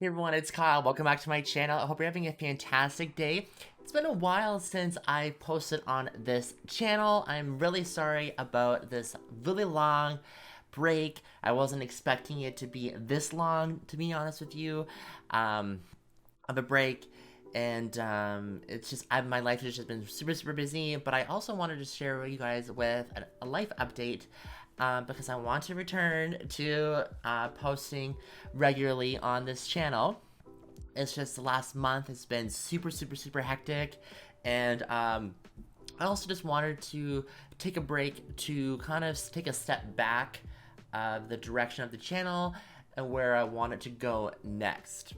Hey everyone, it's Kyle. Welcome back to my channel. I hope you're having a fantastic day. It's been a while since I posted on this channel. I'm really sorry about this really long break. I wasn't expecting it to be this long, to be honest with you, of a break. And it's just my life has just been super busy. But I also wanted to share with you guys with a life update because I want to return to posting regularly on this channel. It's just the last month has been super hectic, and I also just wanted to take a break to kind of take a step back of the direction of the channel and where I want it to go next.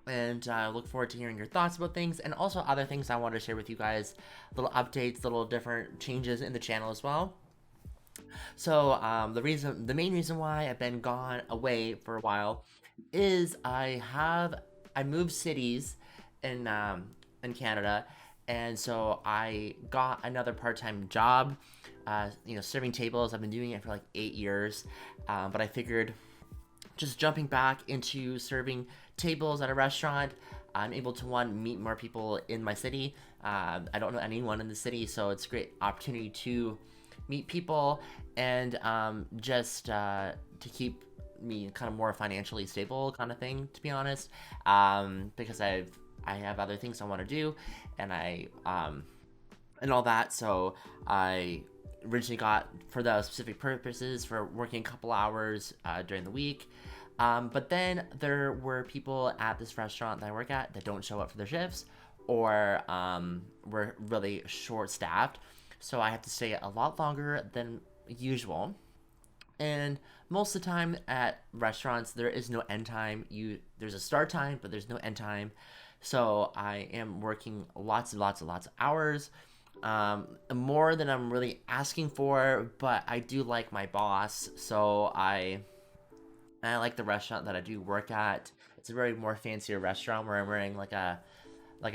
And I look forward to hearing your thoughts about things and also other things I want to share with you guys, little updates, little different changes in the channel as well. So the main reason why I've been gone away for a while is I moved cities in Canada, and so I got another part-time job. Serving tables. I've been doing it for like 8 years, but I figured just jumping back into serving tables at a restaurant, I'm able to meet more people in my city. I don't know anyone in the city, so it's a great opportunity to meet people and just to keep me kind of more financially stable, kind of thing. To be honest, because I have other things I want to do, and and all that. So I originally got for those specific purposes for working a couple hours during the week. But then there were people at this restaurant that I work at that don't show up for their shifts, or were really short staffed. So I have to stay a lot longer than usual. And most of the time at restaurants, there is no end time. There's a start time, but there's no end time. So I am working lots of hours, more than I'm really asking for. But I do like my boss, so I like the restaurant that I do work at. It's a very more fancier restaurant where I'm wearing like a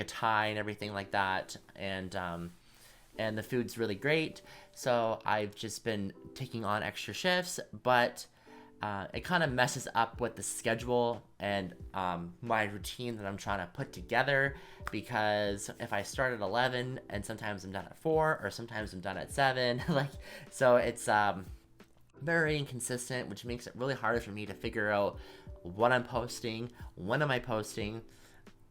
tie and everything like that, and the food's really great. So I've just been taking on extra shifts, but it kind of messes up with the schedule and my routine that I'm trying to put together. Because if I start at 11 and sometimes I'm done at 4, or sometimes I'm done at 7, so it's very inconsistent, which makes it really hard for me to figure out what I'm posting, when am I posting,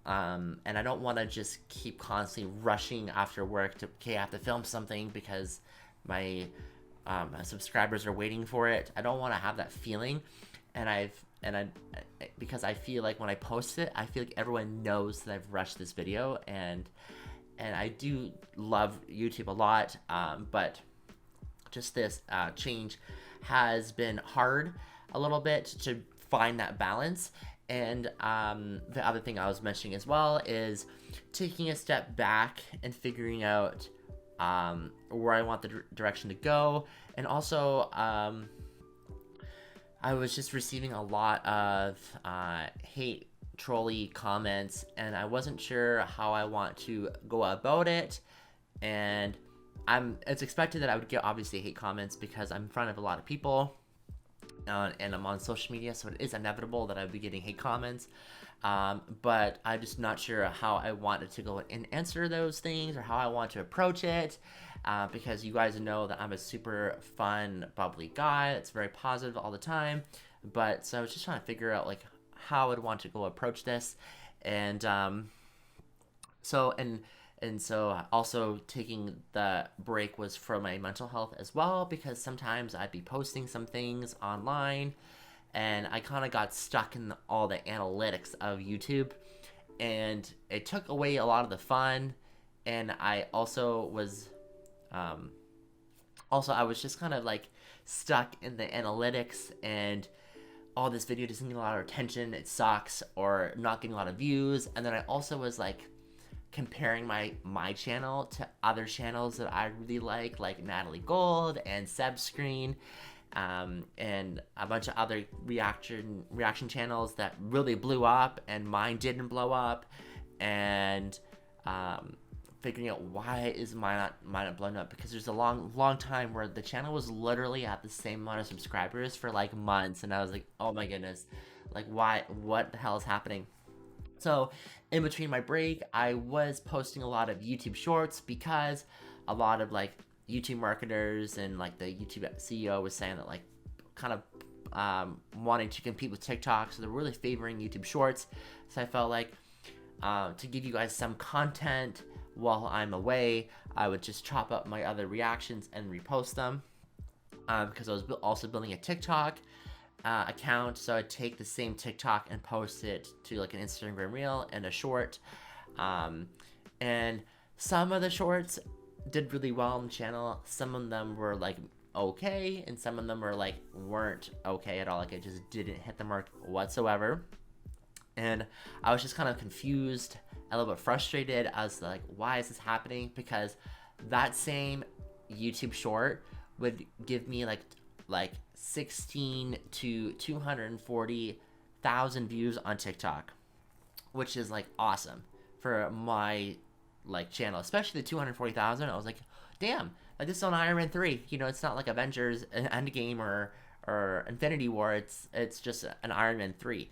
and I don't want to just keep constantly rushing after work to, okay, I have to film something because my subscribers are waiting for it. I don't want to have that feeling, and because I feel like when I post it, I feel like everyone knows that I've rushed this video, and I do love YouTube a lot, but just this change has been hard a little bit to find that balance. And the other thing I was mentioning as well is taking a step back and figuring out where I want the direction to go. And also, I was just receiving a lot of hate trolley comments, and I wasn't sure how I want to go about it. And it's expected that I would get obviously hate comments because I'm in front of a lot of people, and I'm on social media, so it is inevitable that I'd be getting hate comments. But I'm just not sure how I wanted to go and answer those things, or how I want to approach it, because you guys know that I'm a super fun, bubbly guy. It's very positive all the time. But so I was just trying to figure out like how I'd want to go approach this, and so and so also taking the break was for my mental health as well, because sometimes I'd be posting some things online and I kind of got stuck in all the analytics of YouTube, and it took away a lot of the fun. And I also was I was just kind of like stuck in the analytics, and oh, this video doesn't get a lot of attention, it sucks, or not getting a lot of views. And then I also was like comparing my channel to other channels that I really like Natalie Gold and Seb Screen, and a bunch of other reaction channels that really blew up, and mine didn't blow up. And figuring out why is mine not blown up, because there's a long time where the channel was literally at the same amount of subscribers for like months, and I was like, oh my goodness, Like, what the hell is happening? So in between my break, I was posting a lot of YouTube shorts because a lot of like YouTube marketers and like the YouTube CEO was saying that like kind of wanting to compete with TikTok, so they're really favoring YouTube shorts. So I felt like to give you guys some content while I'm away, I would just chop up my other reactions and repost them, because I was also building a TikTok account. So I'd take the same TikTok and post it to like an Instagram reel and a short. And some of the shorts did really well on the channel. Some of them were like okay, and some of them were like weren't okay at all. Like it just didn't hit the mark whatsoever. And I was just kind of confused, a little bit frustrated. I was like, why is this happening? Because that same YouTube short would give me like 16 to 240,000 views on TikTok, which is like awesome for my like channel, especially the 240,000. I was like, damn, like this is on Iron Man 3. You know, it's not like Avengers Endgame or Infinity War. It's just an Iron Man 3,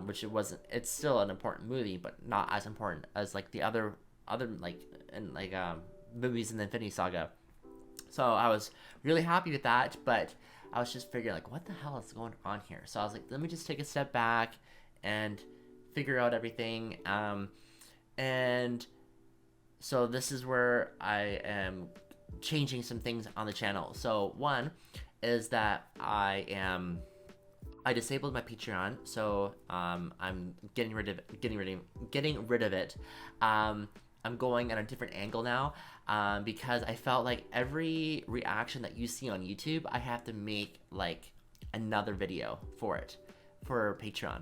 which it wasn't. It's still an important movie, but not as important as like the other like and like movies in the Infinity Saga. So I was really happy with that, but I was just figuring like, what the hell is going on here? So I was like, let me just take a step back and figure out everything. And so this is where I am changing some things on the channel. So one is that I disabled my Patreon, so I'm getting rid of it. I'm going at a different angle now, because I felt like every reaction that you see on YouTube, I have to make like another video for it, for Patreon.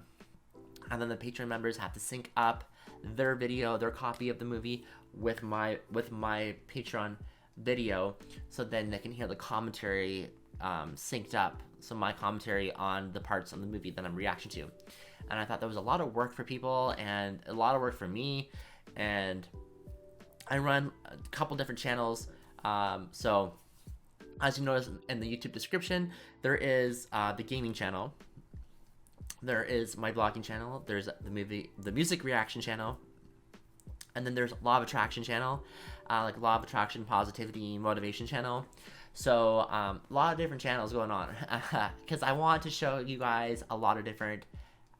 And then the Patreon members have to sync up their video, their copy of the movie with my Patreon video, so then they can hear the commentary synced up. So my commentary on the parts of the movie that I'm reacting to. And I thought that was a lot of work for people and a lot of work for me. And I run a couple different channels. So as you notice in the YouTube description, there is the gaming channel. There is my vlogging channel. There's the music reaction channel. And then there's Law of Attraction channel, like Law of Attraction, Positivity, Motivation channel. So a lot of different channels going on, because I want to show you guys a lot of different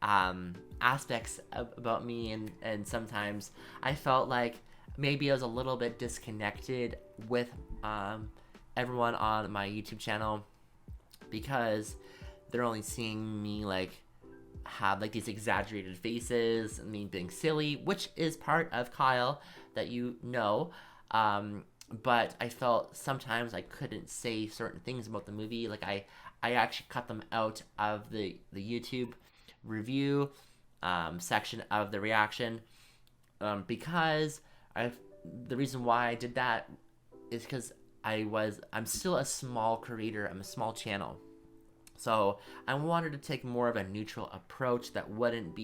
aspects about me, and sometimes I felt like maybe I was a little bit disconnected with everyone on my YouTube channel, because they're only seeing me like have like these exaggerated faces and me being silly, which is part of Kyle that you know. But I felt sometimes I couldn't say certain things about the movie. Like I actually cut them out of the YouTube review section of the reaction, because the reason why I did that is because I'm still a small creator. I'm a small channel. So I wanted to take more of a neutral approach that wasn't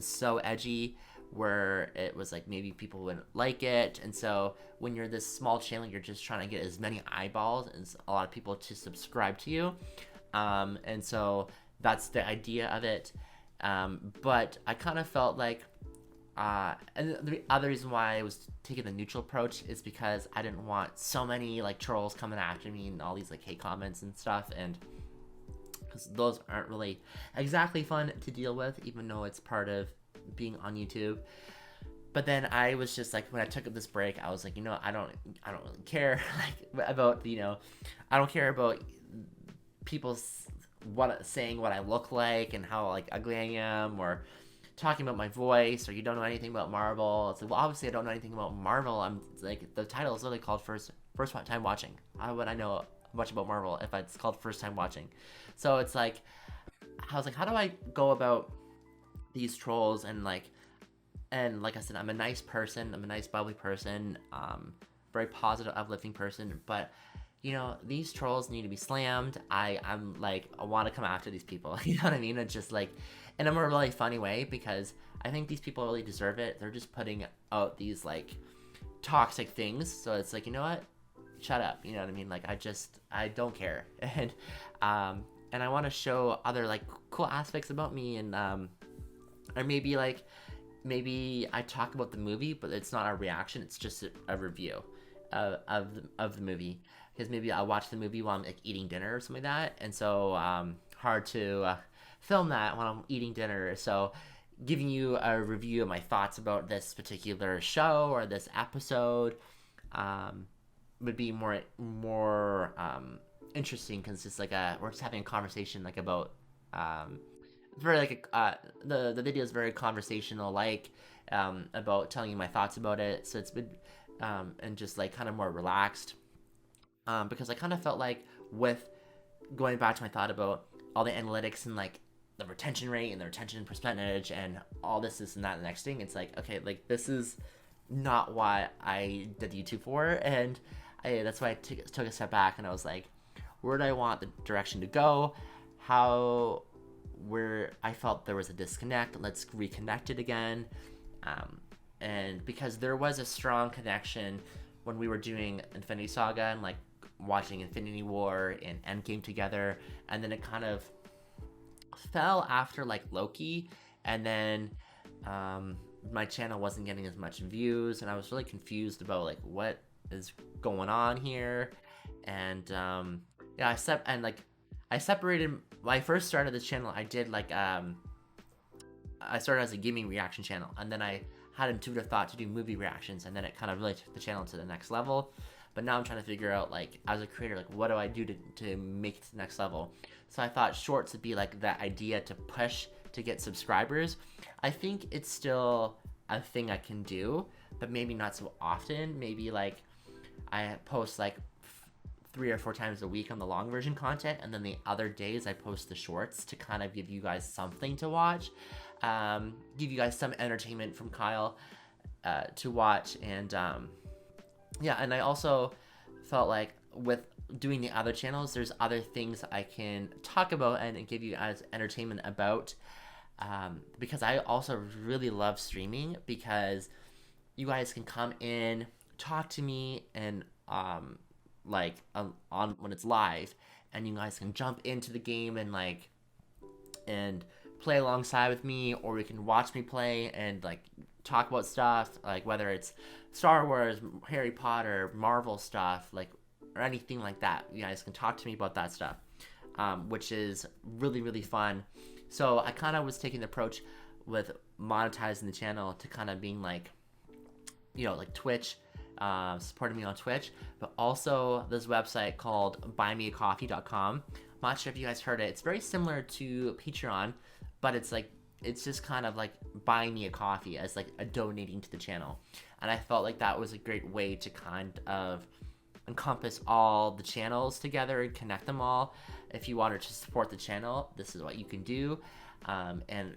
so edgy, where it was like maybe people wouldn't like it. And so when you're this small channel, you're just trying to get as many eyeballs as a lot of people to subscribe to you. And so that's the idea of it. But I kind of felt like, and the other reason why I was taking the neutral approach is because I didn't want so many like trolls coming after me and all these like hate comments and stuff, and because those aren't really exactly fun to deal with, even though it's part of being on YouTube. But then I was just like, when I took this break, I was like, I don't really care like about, I don't care about people saying what I look like and how like ugly I am, or talking about my voice, or you don't know anything about Marvel. It's like, well, obviously I don't know anything about Marvel. I'm like, the title is literally called first time watching. How would I know much about Marvel if it's called first time watching? So it's like, I was like, how do I go about these trolls? And like I said, I'm a nice person. I'm a nice, bubbly person. Very positive, uplifting person. But these trolls need to be slammed. I'm like, I want to come after these people. You know what I mean? It's just like, in a really funny way, because I think these people really deserve it. They're just putting out these like toxic things. So it's like, you know what? Shut up. You know what I mean? Like, I don't care. And and I want to show other like cool aspects about me, and or maybe like maybe I talk about the movie, but it's not a reaction. It's just a review of the movie. Because maybe I'll watch the movie while I'm like eating dinner or something like that, and so hard to film that when I'm eating dinner. So giving you a review of my thoughts about this particular show or this episode um, would be more interesting because it's like we're just having a conversation like about very like the video is very conversational like about telling you my thoughts about it. So it's been and just like kind of more relaxed because I kind of felt like with going back to my thought about all the analytics and like the retention rate and the retention percentage and all this and that and the next thing, it's like okay, like this is not why I did YouTube for, and that's why I took a step back and I was like, where do I want the direction to go? How where I felt there was a disconnect, let's reconnect it again. And because there was a strong connection when we were doing Infinity Saga and like watching Infinity War and Endgame together, and then it kind of fell after like Loki, and then my channel wasn't getting as much views, and I was really confused about like what is going on here. And yeah, I separated. When I first started this channel, I did like I started as a gaming reaction channel, and then I had intuitive thought to do movie reactions, and then it kind of really took the channel to the next level. But now I'm trying to figure out, like, as a creator, like, what do I do to make it to the next level? So I thought shorts would be like that idea to push to get subscribers. I think it's still a thing I can do, but maybe not so often. Maybe like I post like 3 or 4 times a week on the long version content, and then the other days I post the shorts to kind of give you guys something to watch, give you guys some entertainment from Kyle to watch. And yeah, and I also felt like with doing the other channels, there's other things I can talk about and give you guys entertainment about, because I also really love streaming, because you guys can come in, talk to me, and like on when it's live, and you guys can jump into the game and like and play alongside with me, or we can watch me play and like talk about stuff like whether it's Star Wars, Harry Potter, Marvel stuff, like or anything like that. You guys can talk to me about that stuff, which is really really fun. So I kind of was taking the approach with monetizing the channel to kind of being like, you know, like Twitch, supporting me on Twitch, but also this website called buymeacoffee.com. I'm not sure if you guys heard it. It's very similar to Patreon, but it's like it's just kind of like buying me a coffee as like a donating to the channel. And I felt like that was a great way to kind of encompass all the channels together and connect them all. If you wanted to support the channel, this is what you can do. And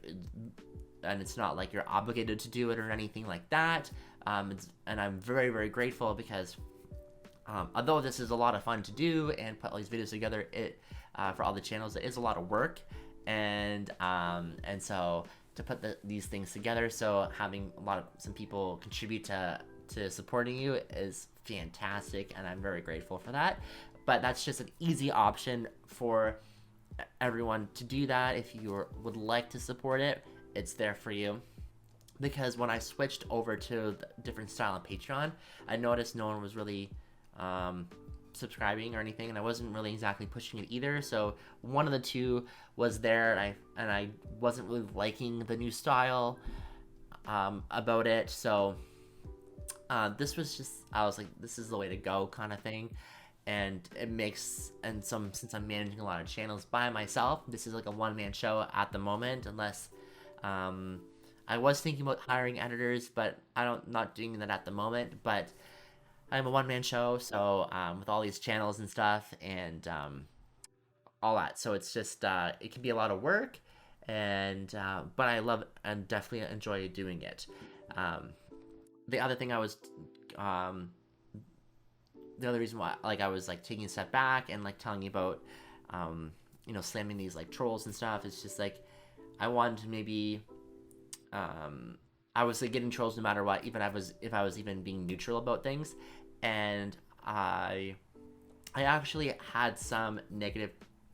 it's not like you're obligated to do it or anything like that. And I'm very, very grateful because although this is a lot of fun to do and put all these videos together, it for all the channels, it is a lot of work. And so to put these things together, so having some people contribute to supporting you is fantastic, and I'm very grateful for that. But that's just an easy option for everyone to do that. If you would like to support it, it's there for you. Because when I switched over to the different style on Patreon, I noticed no one was really subscribing or anything, and I wasn't really exactly pushing it either. So one of the two was there, and I wasn't really liking the new style about it. So this was just, I was like, this is the way to go kind of thing. And it makes, and since I'm managing a lot of channels by myself, this is like a one-man show at the moment, unless I was thinking about hiring editors, but not doing that at the moment. But I'm a one-man show, so with all these channels and stuff and all that, so it's just it can be a lot of work, and but I love and definitely enjoy doing it. The other thing I was the other reason why like I was like taking a step back and like telling you about you know, slamming these like trolls and stuff, it's just like I wanted to maybe I was like getting trolls no matter what, even if I was even being neutral about things. And I actually had some negative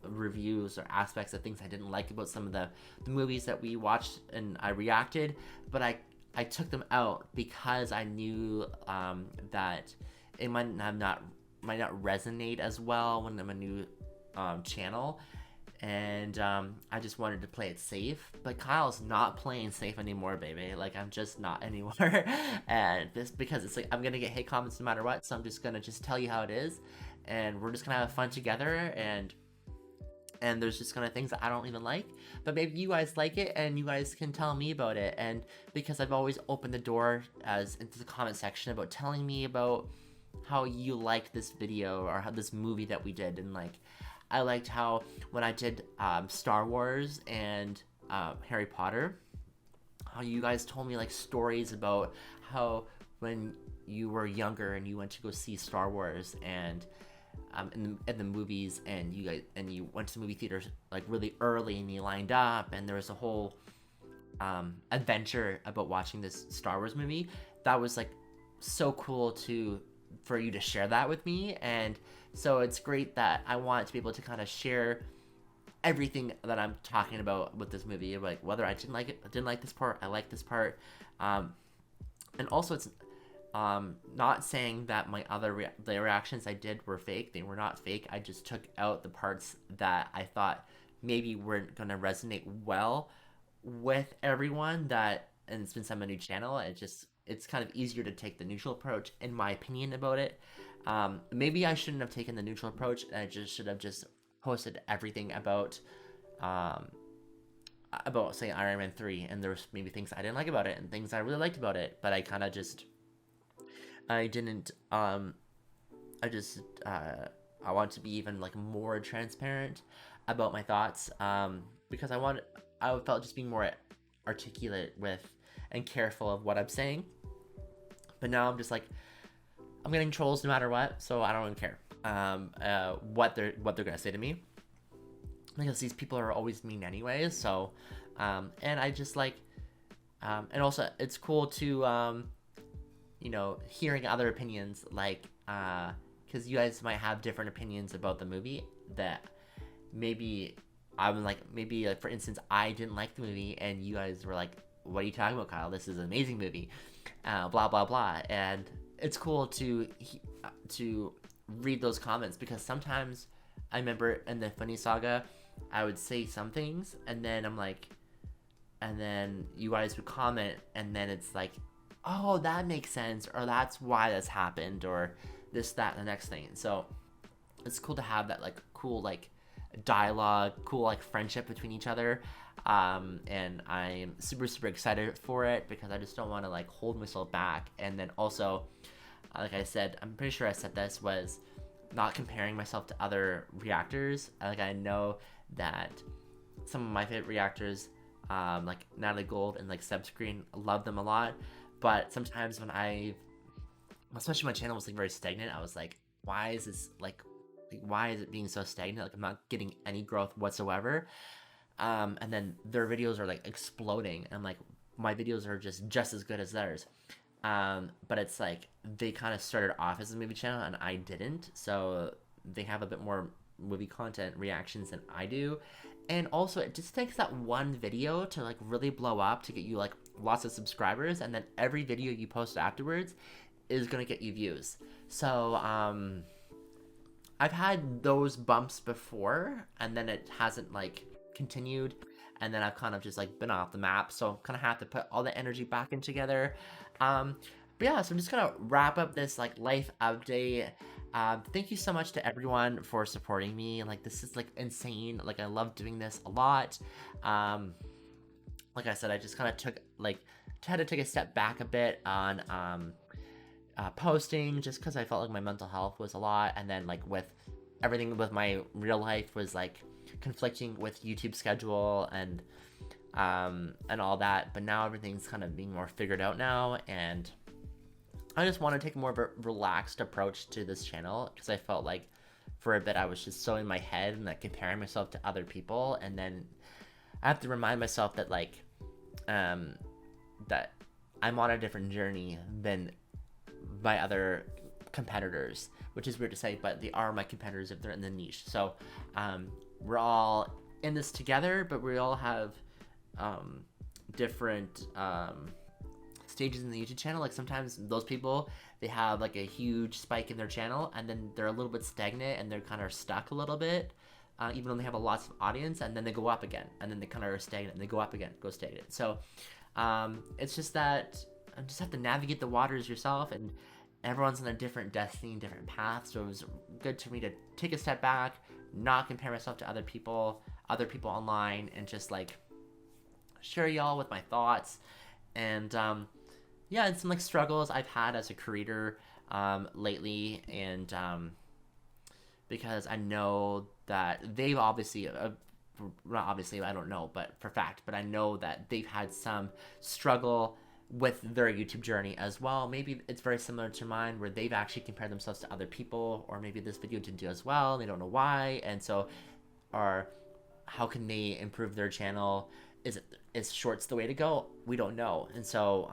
reviews or aspects of things I didn't like about some of the movies that we watched and I reacted, but I took them out because I knew that it might not resonate as well when I'm a new channel, and I just wanted to play it safe. But Kyle's not playing safe anymore, baby. Like, I'm just not anymore. And this, because it's like I'm gonna get hate comments no matter what, so I'm just gonna just tell you how it is, and we're just gonna have fun together. And there's just kind of things that I don't even like, but maybe you guys like it and you guys can tell me about it. And because I've always opened the door as into the comment section about telling me about how you liked this video or how this movie that we did. And like, I liked how when I did Star Wars and Harry Potter, how you guys told me like stories about how when you were younger and you went to go see Star Wars and in the movies, and you went to the movie theaters like really early and you lined up and there was a whole adventure about watching this Star Wars movie. That was like so cool for you to share that with me. And so it's great that I want to be able to kind of share everything that I'm talking about with this movie, like whether I didn't like this part, I like this part, and also it's not saying that my other the reactions I did were fake. They were not fake. I just took out the parts that I thought maybe weren't gonna resonate well with everyone. And since I'm a new channel, it's kind of easier to take the neutral approach, in my opinion, about it. Maybe I shouldn't have taken the neutral approach, and I just should have just posted everything about say Iron Man 3, and there's maybe things I didn't like about it and things I really liked about it, but I kind of just I didn't I want to be even like more transparent about my thoughts, because I felt just being more articulate with and careful of what I'm saying. But now I'm just like, I'm getting trolls no matter what, so I don't even care what they're gonna say to me, because these people are always mean anyways. So and I just like and also it's cool to hearing other opinions, like because you guys might have different opinions about the movie that maybe I'm like, for instance, I didn't like the movie and you guys were like, what are you talking about, Kyle? This is an amazing movie, blah blah blah. And it's cool to read those comments, because sometimes I remember in the Funny Saga I would say some things and then I'm like, and then you guys would comment and then it's like, oh, that makes sense, or that's why this happened, or this, that, and the next thing. So it's cool to have that like cool like dialogue, cool like friendship between each other. And I'm super excited for it, because I just don't want to like hold myself back. And then also, like I said, I'm pretty sure I said this, was not comparing myself to other reactors. Like, I know that some of my favorite reactors, like Natalie Gold and like Subscreen, love them a lot. But sometimes when especially my channel was like very stagnant, I was like, why is this why is it being so stagnant? Like, I'm not getting any growth whatsoever. And then their videos are like exploding, and like my videos are just as good as theirs. But it's like they kind of started off as a movie channel and I didn't, so they have a bit more movie content reactions than I do. And also, it just takes that one video to like really blow up, to get you like lots of subscribers, and then every video you post afterwards is gonna get you views. So I've had those bumps before, and then it hasn't like continued, and then I've kind of just like been off the map, so kind of have to put all the energy back in together. But yeah, so I'm just gonna wrap up this like life update. Thank you so much to everyone for supporting me. Like, this is like insane. Like, I love doing this a lot. Like I said, I just kind of had to take a step back a bit on posting, just because I felt like my mental health was a lot, and then like with everything with my real life was like conflicting with YouTube schedule and all that. But now everything's kind of being more figured out now, and I just want to take more of a relaxed approach to this channel, because I felt like for a bit I was just so in my head and like comparing myself to other people, and then I have to remind myself that like that I'm on a different journey than my other competitors, which is weird to say, but they are my competitors if they're in the niche. So we're all in this together, but we all have different stages in the YouTube channel. Like sometimes those people, they have like a huge spike in their channel, and then they're a little bit stagnant and they're kind of stuck a little bit, even though they have a lots of audience, and then they go up again, and then they kind of are stagnant and they go up again, go stagnant. So it's just that I just have to navigate the waters yourself, and everyone's on a different destiny, different path. So it was good to me to take a step back, not compare myself to other people online, and just like share y'all with my thoughts. And yeah, and some like struggles I've had as a creator lately, and because I know that they've obviously not obviously, I don't know, but for fact, but I know that they've had some struggle with their YouTube journey as well. Maybe it's very similar to mine, where they've actually compared themselves to other people, or maybe this video didn't do as well, they don't know why, and so, or how can they improve their channel? Is shorts the way to go? We don't know. And so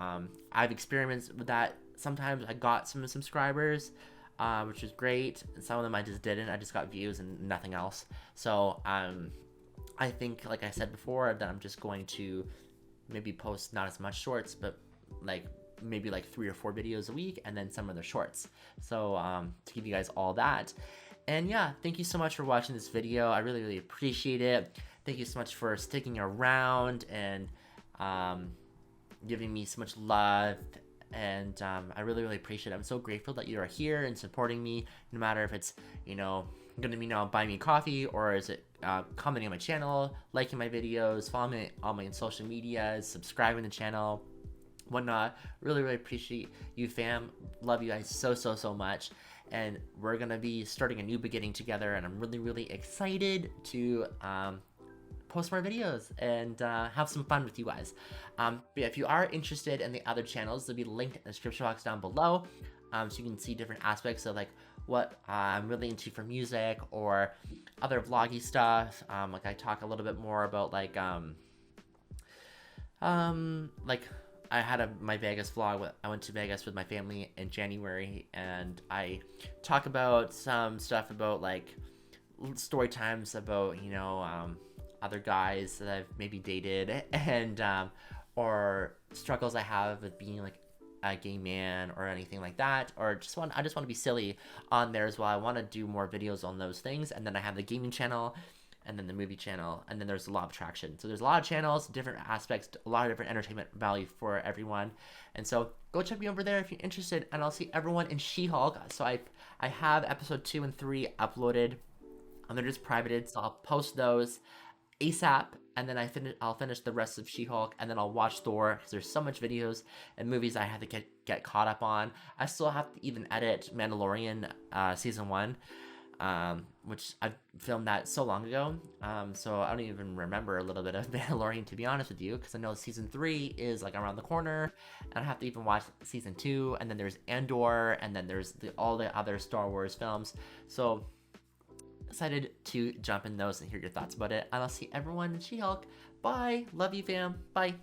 I've experienced with that. Sometimes I got some subscribers, which is great, and some of them I just didn't. I just got views and nothing else. So I think, like I said before, that I'm just going to maybe post not as much shorts, but like maybe like 3 or 4 videos a week, and then some of the shorts. So to give you guys all that. And yeah, thank you so much for watching this video. I really, really appreciate it. Thank you so much for sticking around and giving me so much love. And I really, really appreciate it. I'm so grateful that you are here and supporting me, no matter if it's, you know, gonna be now buying me coffee, or is it commenting on my channel, liking my videos, following me on my social medias, subscribing to the channel, whatnot. Really, really appreciate you, fam. Love you guys so, so, so much. And we're gonna be starting a new beginning together, and I'm really, really excited to post more videos and have some fun with you guys. But yeah, if you are interested in the other channels, they'll be linked in the description box down below, so you can see different aspects of like what I'm really into for music, or other vloggy stuff. Like I talk a little bit more about like I had my Vegas vlog. I went to Vegas with my family in January, and I talk about some stuff about like story times about, you know, other guys that I've maybe dated, and or struggles I have with being like a gay man or anything like that, or I just want to be silly on there as well. I want to do more videos on those things. And then I have the gaming channel, and then the movie channel, and then there's a lot of traction. So there's a lot of channels, different aspects, a lot of different entertainment value for everyone. And so go check me over there if you're interested, and I'll see everyone in She-Hulk. So I have episode 2 and 3 uploaded, and they're just privated, so I'll post those ASAP, and then I'll finish the rest of She-Hulk, and then I'll watch Thor, because there's so much videos and movies I have to get caught up on. I still have to even edit Mandalorian season 1, which I filmed that so long ago, so I don't even remember a little bit of Mandalorian, to be honest with you, because I know season 3 is like around the corner, and I have to even watch season 2, and then there's Andor, and then there's all the other Star Wars films. So excited to jump in those and hear your thoughts about it, and I'll see everyone in She-Hulk. Bye. Love you, fam. Bye.